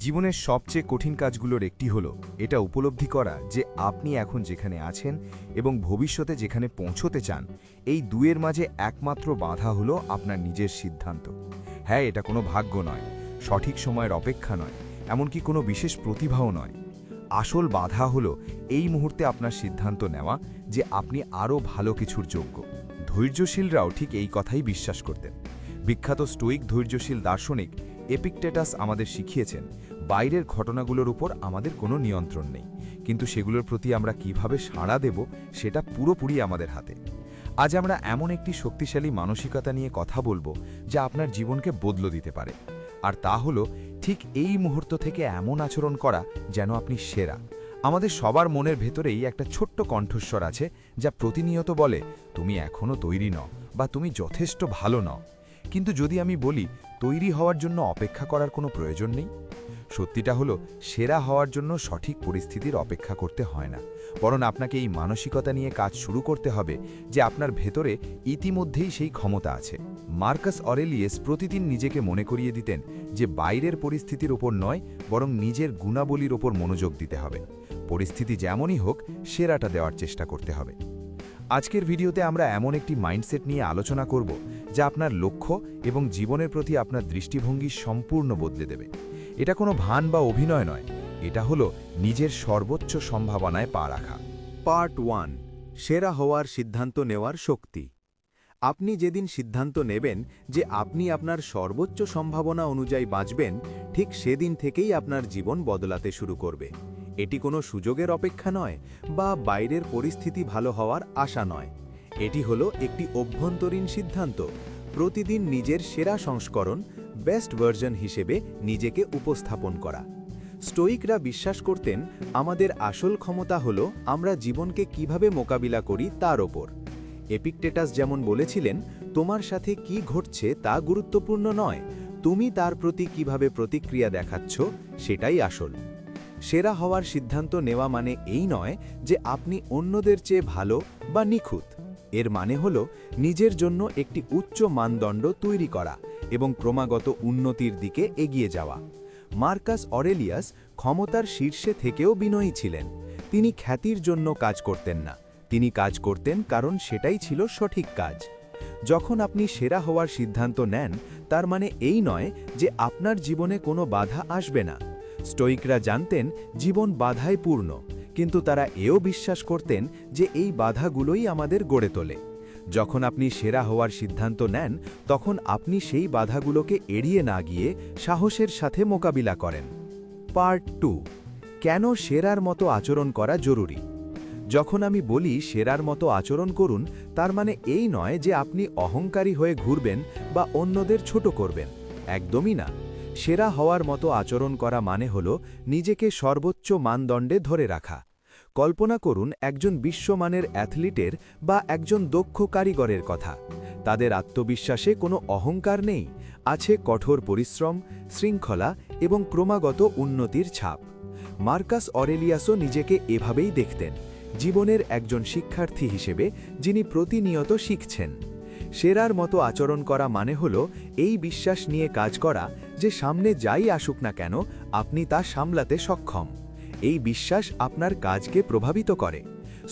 জীবনের সবচেয়ে কঠিন কাজগুলোর একটি হলো এটা উপলব্ধি করা যে আপনি এখন যেখানে আছেন এবং ভবিষ্যতে যেখানে পৌঁছতে চান এই দুয়ের মাঝে একমাত্র বাধা হলো আপনার নিজের সিদ্ধান্ত। হ্যাঁ, এটা কোনো ভাগ্য নয়, সঠিক সময়ের অপেক্ষা নয়, এমনকি কোনো বিশেষ প্রতিভাও নয়। আসল বাধা হলো এই মুহূর্তে আপনার সিদ্ধান্ত নেওয়া যে আপনি আরও ভালো কিছুর যোগ্য। ধৈর্যশীলরাও ঠিক এই কথাই বিশ্বাস করতেন। বিখ্যাত স্টোইক ধৈর্যশীল দার্শনিক এপিকটেটাস আমাদের শিখিয়েছেন বাইরের ঘটনাগুলোর উপর আমাদের কোনো নিয়ন্ত্রণ নেই, কিন্তু সেগুলোর প্রতি আমরা কিভাবে সাড়া দেব সেটা পুরোপুরি আমাদের হাতে। আজ আমরা এমন একটি শক্তিশালী মানসিকতা নিয়ে কথা বলবো যা আপনার জীবনকে বদলে দিতে পারে, আর তা হলো ঠিক এই মুহূর্ত থেকে এমন আচরণ করা যেন আপনি সেরা। আমাদের সবার মনের ভেতরেই একটা ছোট্ট কণ্ঠস্বর আছে যা প্রতিনিয়ত বলে তুমি এখনও তৈরি নও বা তুমি যথেষ্ট ভালো নও। কিন্তু যদি আমি বলি তৈরি হওয়ার জন্য অপেক্ষা করার কোনো প্রয়োজন নেই, সত্যিটা হলো সেরা হওয়ার জন্য সঠিক পরিস্থিতির অপেক্ষা করতে হয় না, বরং আপনাকে এই মানসিকতা নিয়ে কাজ শুরু করতে হবে যে আপনার ভেতরে ইতিমধ্যেই সেই ক্ষমতা আছে। মার্কাস অরেলিয়াস প্রতিদিন নিজেকে মনে করিয়ে দিতেন যে বাইরের পরিস্থিতির ওপর নয়, বরং নিজের গুণাবলীর ওপর মনোযোগ দিতে হবে। পরিস্থিতি যেমনই হোক, সেরাটা দেওয়ার চেষ্টা করতে হবে। আজকের ভিডিওতে আমরা এমন একটি মাইন্ডসেট নিয়ে আলোচনা করব যা আপনার লক্ষ্য এবং জীবনের প্রতি আপনার দৃষ্টিভঙ্গি সম্পূর্ণ বদলে দেবে। এটা কোনো ভান বা অভিনয় নয়, এটা হলো নিজের সর্বোচ্চ সম্ভাবনায় পা রাখা। পার্ট 1, সেরা হওয়ার সিদ্ধান্ত নেওয়ার শক্তি। আপনি যেদিন সিদ্ধান্ত নেবেন যে আপনি আপনার সর্বোচ্চ সম্ভাবনা অনুযায়ী বাঁচবেন, ঠিক সেদিন থেকেই আপনার জীবন বদলাতে শুরু করবে। এটি কোনো সুযোগের অপেক্ষা নয় বা বাইরের পরিস্থিতি ভালো হওয়ার আশা নয়। এটি হলো একটি অভ্যন্তরীণ সিদ্ধান্ত, প্রতিদিন নিজের সেরা সংস্করণ, বেস্ট ভার্জন হিসেবে নিজেকে উপস্থাপন করা। স্টোইকরা বিশ্বাস করতেন আমাদের আসল ক্ষমতা হলো আমরা জীবনকে কিভাবে মোকাবিলা করি তার ওপর। এপিকটেটাস যেমন বলেছিলেন, তোমার সাথে কি ঘটছে তা গুরুত্বপূর্ণ নয়, তুমি তার প্রতি কিভাবে প্রতিক্রিয়া দেখাচ্ছ সেটাই আসল। সেরা হওয়ার সিদ্ধান্ত নেওয়া মানে এই নয় যে আপনি অন্যদের চেয়ে ভালো বা নিখুঁত। এর মানে হলো নিজের জন্য একটি উচ্চ মানদণ্ড তৈরি করা এবং ক্রমাগত উন্নতির দিকে এগিয়ে যাওয়া। মার্কাস অরেলিয়াস ক্ষমতার শীর্ষে থেকেও বিনয়ী ছিলেন। তিনি খ্যাতির জন্য কাজ করতেন না, তিনি কাজ করতেন কারণ সেটাই ছিল সঠিক কাজ। যখন আপনি সেরা হওয়ার সিদ্ধান্ত নেন, তার মানে এই নয় যে আপনার জীবনে কোনো বাধা আসবে না। স্টোইকরা জানতেন জীবন বাধায় পূর্ণ, কিন্তু তারা এও বিশ্বাস করতেন যে এই বাধাগুলোই আমাদের গড়ে তোলে। যখন আপনি সেরা হওয়ার সিদ্ধান্ত নেন, তখন আপনি সেই বাধাগুলোকে এড়িয়ে না গিয়ে সাহসের সাথে মোকাবিলা করেন। পার্ট 2, কেন সেরার মতো আচরণ করা জরুরি। যখন আমি বলি সেরার মতো আচরণ করুন, তার মানে এই নয় যে আপনি অহংকারী হয়ে ঘুরবেন বা অন্যদের ছোট করবেন, একদমই না। সেরা হওয়ার মতো আচরণ করা মানে হল নিজেকে সর্বোচ্চ মানদণ্ডে ধরে রাখা। কল্পনা করুন একজন বিশ্বমানের অ্যাথলিটের বা একজন দক্ষ কারিগরের কথা। তাদের আত্মবিশ্বাসে কোনো অহংকার নেই, আছে কঠোর পরিশ্রম, শৃঙ্খলা এবং ক্রমাগত উন্নতির ছাপ। মার্কাস অরেলিয়াসও নিজেকে এভাবেই দেখতেন, জীবনের একজন শিক্ষার্থী হিসেবে যিনি প্রতিনিয়ত শিখছেন। সেরার মতো আচরণ করা মানে হল এই বিশ্বাস নিয়ে কাজ করা যে সামনে যাই আসুক না কেন আপনি তা সামলাতে সক্ষম। এই বিশ্বাস আপনার কাজকে প্রভাবিত করে।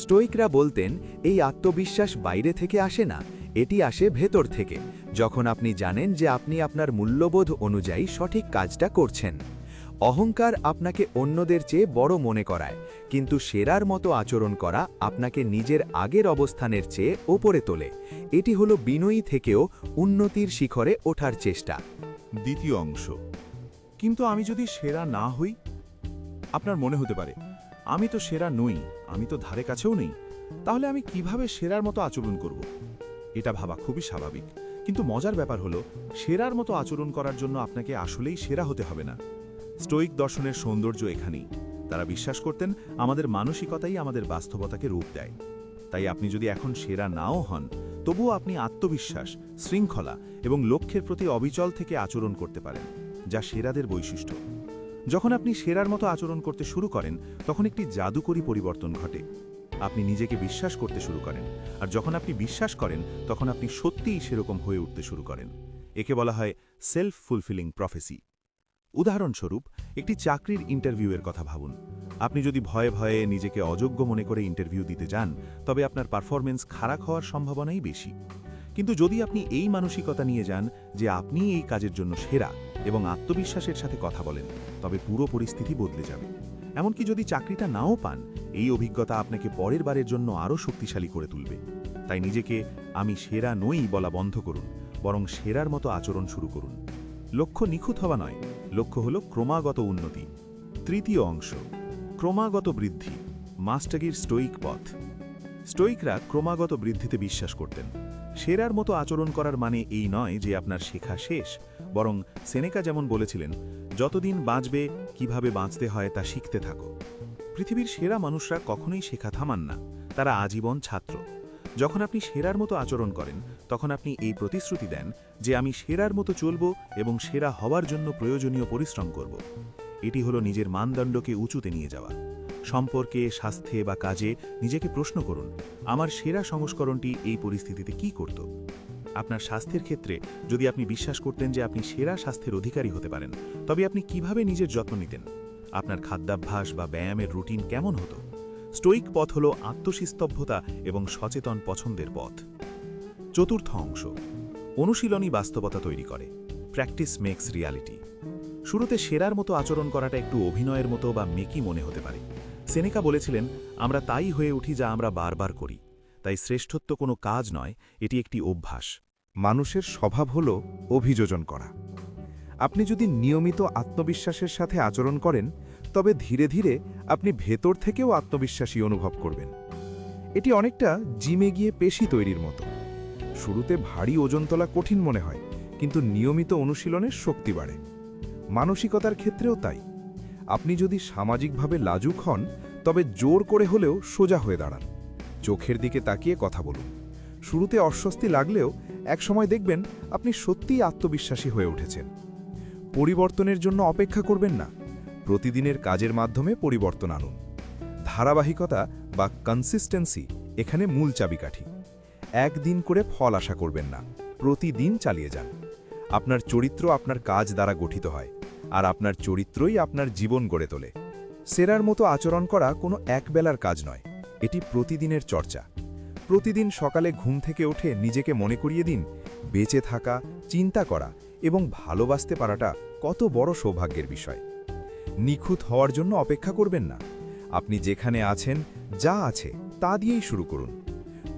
স্টোইকরা বলতেন এই আত্মবিশ্বাস বাইরে থেকে আসে না, এটি আসে ভেতর থেকে, যখন আপনি জানেন যে আপনি আপনার মূল্যবোধ অনুযায়ী সঠিক কাজটা করছেন। অহংকার আপনাকে অন্যদের চেয়ে বড় মনে করায়, কিন্তু সেরার মতো আচরণ করা আপনাকে নিজের আগের অবস্থানের চেয়ে ওপরে তোলে। এটি হলো বিনয়ী থেকেও উন্নতির শিখরে ওঠার চেষ্টা। দ্বিতীয় অংশ, কিন্তু আমি যদি সেরা না হই? আপনার মনে হতে পারে আমি তো সেরা নই, আমি তো ধারে কাছেও নেই, তাহলে আমি কিভাবে সেরার মতো আচরণ করব? এটা ভাবা খুবই স্বাভাবিক, কিন্তু মজার ব্যাপার হলো সেরার মতো আচরণ করার জন্য আপনাকে আসলেই সেরা হতে হবে না। স্টোইক দর্শনের সৌন্দর্য এখানেই। তারা বিশ্বাস করতেন আমাদের মানসিকতাই আমাদের বাস্তবতাকে রূপ দেয়। তাই আপনি যদি এখন সেরা নাও হন, তবুও আপনি আত্মবিশ্বাস, শৃঙ্খলা এবং লক্ষ্যের প্রতি অবিচল থেকে আচরণ করতে পারেন, যা সেরাদের বৈশিষ্ট্য। যখন আপনি সেরার মতো আচরণ করতে শুরু করেন, তখন একটি জাদুকরী পরিবর্তন ঘটে। আপনি নিজেকে বিশ্বাস করতে শুরু করেন, আর যখন আপনি বিশ্বাস করেন তখন আপনি সত্যিই সেরকম হয়ে উঠতে শুরু করেন। একে বলা হয় সেলফ ফুলফিলিং প্রফেসি। উদাহরণস্বরূপ একটি চাকরির ইন্টারভিউয়ের কথা ভাবুন। আপনি যদি ভয়ে ভয়ে নিজেকে অযোগ্য মনে করে ইন্টারভিউ দিতে যান, তবে আপনার পারফরমেন্স খারাপ হওয়ার সম্ভাবনাই বেশি। কিন্তু যদি আপনি এই মানসিকতা নিয়ে যান যে আপনি এই কাজের জন্য সেরা এবং আত্মবিশ্বাসের সাথে কথা বলেন, তবে পুরো পরিস্থিতি বদলে যাবে। এমনকি যদি চাকরিটা নাও পান, এই অভিজ্ঞতা আপনাকে পরের বারের জন্য আরও শক্তিশালী করে তুলবে। তাই নিজেকে আমি সেরা নই বলা বন্ধ করুন, বরং সেরার মতো আচরণ শুরু করুন। লক্ষ্য নিখুঁত হওয়া নয়, লক্ষ্য হল ক্রমাগত উন্নতি। তৃতীয় অংশ, ক্রমাগত বৃদ্ধি, মাস্টাগির স্টোইক পথ। স্টোইকরা ক্রমাগত বৃদ্ধিতে বিশ্বাস করতেন। সেরার মতো আচরণ করার মানে এই নয় যে আপনার শেখা শেষ, বরং সেনেকা যেমন বলেছিলেন, যতদিন বাঁচবে কিভাবে বাঁচতে হয় তা শিখতে থাকো। পৃথিবীর সেরা মানুষরা কখনোই শেখা থামান না, তারা আজীবন ছাত্র। যখন আপনি সেরার মতো আচরণ করেন, তখন আপনি এই প্রতিশ্রুতি দেন যে আমি সেরার মতো চলব এবং সেরা হওয়ার জন্য প্রয়োজনীয় পরিশ্রম করব। এটি হলো নিজের মানদণ্ডকে উঁচুতে নিয়ে যাওয়া। সম্পর্কে, স্বাস্থ্যে বা কাজে নিজেকে প্রশ্ন করুন, আমার সেরা সংস্করণটি এই পরিস্থিতিতে কি করত? আপনার স্বাস্থ্যের ক্ষেত্রে যদি আপনি বিশ্বাস করতেন যে আপনি সেরা স্বাস্থ্যের অধিকারী হতে পারেন, তবে আপনি কিভাবে নিজের যত্ন নিতেন? আপনার খাদ্যাভ্যাস বা ব্যায়ামের রুটিন কেমন হতো? স্টোইক পথ হল আত্মসিস্তব্ধতা এবং সচেতন পছন্দের পথ। চতুর্থ অংশ, অনুশীলনী বাস্তবতা তৈরি করে। Practice makes reality. শুরুতে সেরার মতো আচরণ করাটা একটু অভিনয়ের মতো বা মেকি মনে হতে পারে। সেনেকা বলেছিলেন, আমরা তাই হয়ে উঠি যা আমরা বারবার করি। তাই শ্রেষ্ঠত্ব কোনো কাজ নয়, এটি একটি অভ্যাস। মানুষের স্বভাব হল অভিযোজন করা। আপনি যদি নিয়মিত আত্মবিশ্বাসের সাথে আচরণ করেন, তবে ধীরে ধীরে আপনি ভেতর থেকেও আত্মবিশ্বাসী অনুভব করবেন। এটি অনেকটা জিমে গিয়ে পেশি তৈরির মতো। শুরুতে ভারী ওজন তোলা কঠিন মনে হয়, কিন্তু নিয়মিত অনুশীলনের শক্তি বাড়ে। মানসিকতার ক্ষেত্রেও তাই। আপনি যদি সামাজিকভাবে লাজুক হন, তবে জোর করে হলেও সোজা হয়ে দাঁড়ান। চোখের দিকে তাকিয়ে কথা বলুন। শুরুতে অস্বস্তি লাগলেও একসময় দেখবেন আপনি সত্যিই আত্মবিশ্বাসী হয়ে উঠেছেন। পরিবর্তনের জন্য অপেক্ষা করবেন না, প্রতিদিনের কাজের মাধ্যমে পরিবর্তন আনুন। ধারাবাহিকতা বা কনসিস্টেন্সি এখানে মূল চাবিকাঠি। একদিন করে ফল আশা করবেন না, প্রতিদিন চালিয়ে যান। আপনার চরিত্র আপনার কাজ দ্বারা গঠিত হয়, আর আপনার চরিত্রই আপনার জীবন গড়ে তোলে। সেরার মতো আচরণ করা কোনো একবেলার কাজ নয়, এটি প্রতিদিনের চর্চা। প্রতিদিন সকালে ঘুম থেকে উঠে নিজেকে মনে করিয়ে দিন, বেঁচে থাকা, চিন্তা করা এবং ভালোবাসতে পারাটা কত বড় সৌভাগ্যের বিষয়। নিখুঁত হওয়ার জন্য অপেক্ষা করবেন না। আপনি যেখানে আছেন, যা আছে তা দিয়েই শুরু করুন।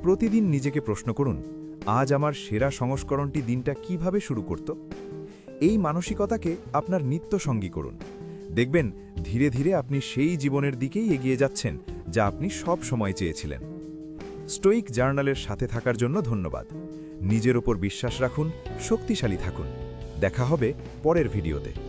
প্রতিদিন নিজেকে প্রশ্ন করুন, আজ আমার সেরা সংস্করণটি দিনটা কিভাবে শুরু করত? এই মানসিকতাকে আপনার নিত্যসঙ্গী করুন। দেখবেন ধীরে ধীরে আপনি সেই জীবনের দিকেই এগিয়ে যাচ্ছেন যা আপনি সব সময় চেয়েছিলেন। স্টোইক জার্নালের সাথে থাকার জন্য ধন্যবাদ। নিজের ওপর বিশ্বাস রাখুন, শক্তিশালী থাকুন। দেখা হবে পরের ভিডিওতে।